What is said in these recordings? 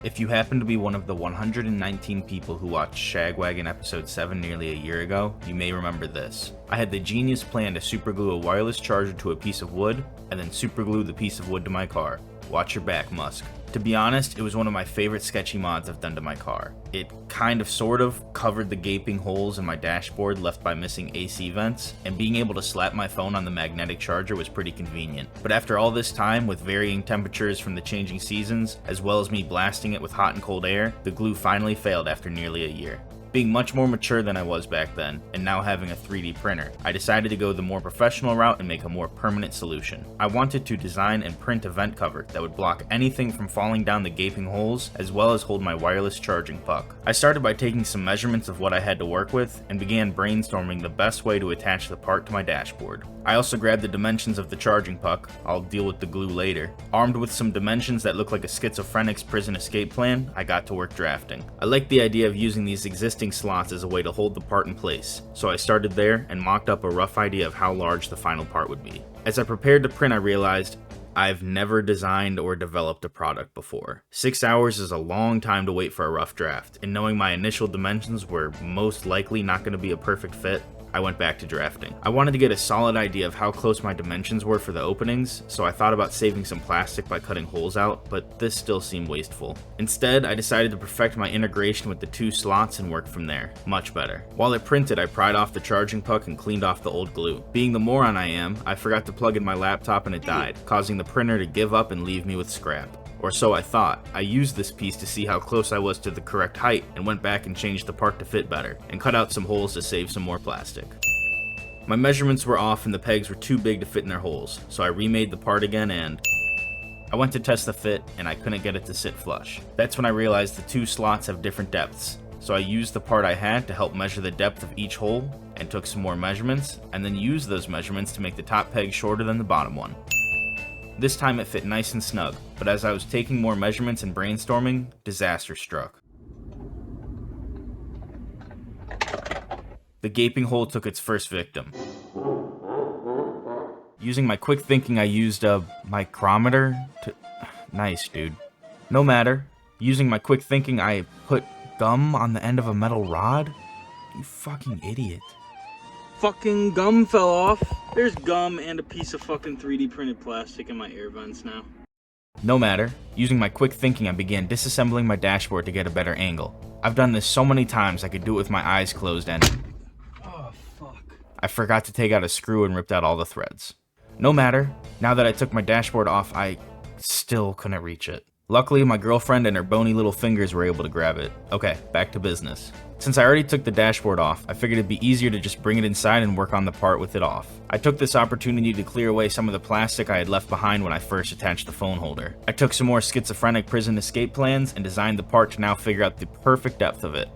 If you happen to be one of the 119 people who watched ShagWagon episode 7 nearly a year ago, you may remember this. I had the genius plan to superglue a wireless charger to a piece of wood, and then superglue the piece of wood to my car. Watch your back, Musk. To be honest, it was one of my favorite sketchy mods I've done to my car. It kind of sort of covered the gaping holes in my dashboard left by missing AC vents, and being able to slap my phone on the magnetic charger was pretty convenient. But after all this time, with varying temperatures from the changing seasons, as well as me blasting it with hot and cold air, the glue finally failed after nearly a year. Being much more mature than I was back then, and now having a 3D printer, I decided to go the more professional route and make a more permanent solution. I wanted to design and print a vent cover that would block anything from falling down the gaping holes, as well as hold my wireless charging puck. I started by taking some measurements of what I had to work with, and began brainstorming the best way to attach the part to my dashboard. I also grabbed the dimensions of the charging puck, I'll deal with the glue later. Armed with some dimensions that look like a schizophrenic's prison escape plan, I got to work drafting. I liked the idea of using these existing slots as a way to hold the part in place, so I started there and mocked up a rough idea of how large the final part would be. As I prepared to print, I realized I've never designed or developed a product before. 6 hours is a long time to wait for a rough draft, and knowing my initial dimensions were most likely not going to be a perfect fit, I went back to drafting. I wanted to get a solid idea of how close my dimensions were for the openings, so I thought about saving some plastic by cutting holes out, but this still seemed wasteful. Instead, I decided to perfect my integration with the two slots and work from there. Much better. While it printed, I pried off the charging puck and cleaned off the old glue. Being the moron I am, I forgot to plug in my laptop and it died, causing the printer to give up and leave me with scrap. Or so I thought. I used this piece to see how close I was to the correct height and went back and changed the part to fit better, and cut out some holes to save some more plastic. My measurements were off and the pegs were too big to fit in their holes, so I remade the part again and I went to test the fit and I couldn't get it to sit flush. That's when I realized the two slots have different depths, so I used the part I had to help measure the depth of each hole and took some more measurements, and then used those measurements to make the top peg shorter than the bottom one. This time it fit nice and snug, but as I was taking more measurements and brainstorming, disaster struck. The gaping hole took its first victim. Using my quick thinking, I used a micrometer to... Nice, dude. No matter. Using my quick thinking, I put gum on the end of a metal rod? You fucking idiot. Fucking gum fell off. There's gum and a piece of fucking 3D printed plastic in my air vents now. No matter. Using my quick thinking, I began disassembling my dashboard to get a better angle. I've done this so many times I could do it with my eyes closed and... Oh, fuck. I forgot to take out a screw and ripped out all the threads. No matter. Now that I took my dashboard off, I still couldn't reach it. Luckily, my girlfriend and her bony little fingers were able to grab it. Okay, back to business. Since I already took the dashboard off, I figured it'd be easier to just bring it inside and work on the part with it off. I took this opportunity to clear away some of the plastic I had left behind when I first attached the phone holder. I took some more schizophrenic prison escape plans and designed the part to now figure out the perfect depth of it.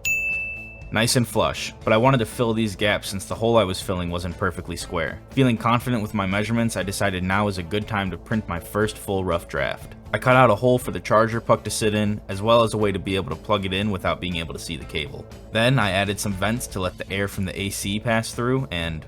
Nice and flush, but I wanted to fill these gaps since the hole I was filling wasn't perfectly square. Feeling confident with my measurements, I decided now was a good time to print my first full rough draft. I cut out a hole for the charger puck to sit in, as well as a way to be able to plug it in without being able to see the cable. Then I added some vents to let the air from the AC pass through, and...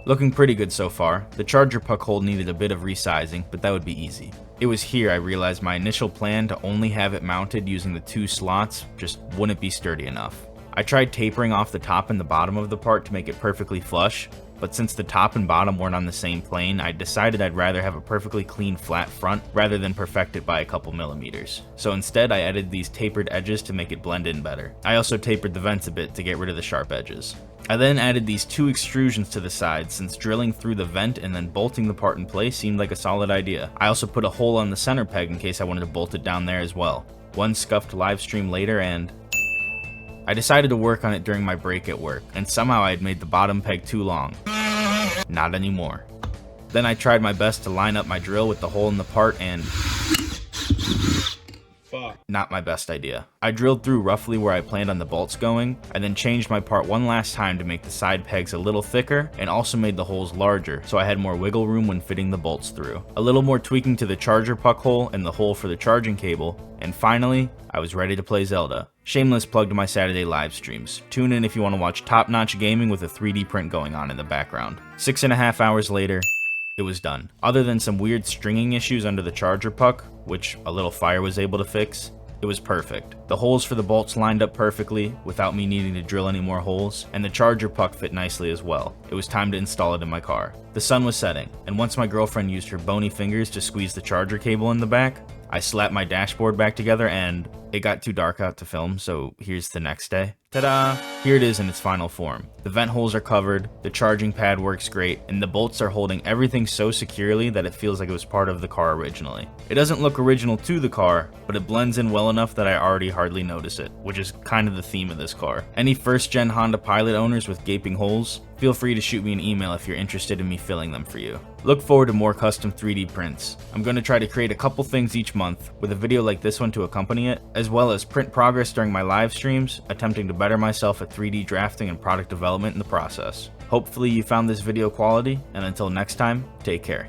looking pretty good so far. The charger puck hole needed a bit of resizing, but that would be easy. It was here I realized my initial plan to only have it mounted using the two slots just wouldn't be sturdy enough. I tried tapering off the top and the bottom of the part to make it perfectly flush, but since the top and bottom weren't on the same plane, I decided I'd rather have a perfectly clean flat front rather than perfect it by a couple millimeters. So instead I added these tapered edges to make it blend in better. I also tapered the vents a bit to get rid of the sharp edges. I then added these two extrusions to the sides since drilling through the vent and then bolting the part in place seemed like a solid idea. I also put a hole on the center peg in case I wanted to bolt it down there as well. One scuffed live stream later and... I decided to work on it during my break at work, and somehow I had made the bottom peg too long. Not anymore. Then I tried my best to line up my drill with the hole in the part and... fuck. Not my best idea. I drilled through roughly where I planned on the bolts going, and then changed my part one last time to make the side pegs a little thicker, and also made the holes larger, so I had more wiggle room when fitting the bolts through. A little more tweaking to the charger puck hole and the hole for the charging cable, and finally, I was ready to play Zelda. Shameless plug to my Saturday live streams. Tune in if you want to watch top-notch gaming with a 3D print going on in the background. 6.5 hours later, it was done. Other than some weird stringing issues under the charger puck, which a little fire was able to fix, It was perfect. The holes for the bolts lined up perfectly without me needing to drill any more holes, and the charger puck fit nicely as well. It was time to install it in my car. The sun was setting, and once my girlfriend used her bony fingers to squeeze the charger cable in the back, I slapped my dashboard back together and it got too dark out to film, so here's the next day. Ta-da! Here it is in its final form. The vent holes are covered, the charging pad works great, and the bolts are holding everything so securely that it feels like it was part of the car originally. It doesn't look original to the car, but it blends in well enough that I already hardly notice it, which is kind of the theme of this car. Any first-gen Honda Pilot owners with gaping holes, feel free to shoot me an email if you're interested in me filling them for you. Look forward to more custom 3D prints. I'm going to try to create a couple things each month, with a video like this one to accompany it, as well as print progress during my live streams, attempting to better myself at 3D drafting and product development in the process. Hopefully you found this video quality, and until next time, take care.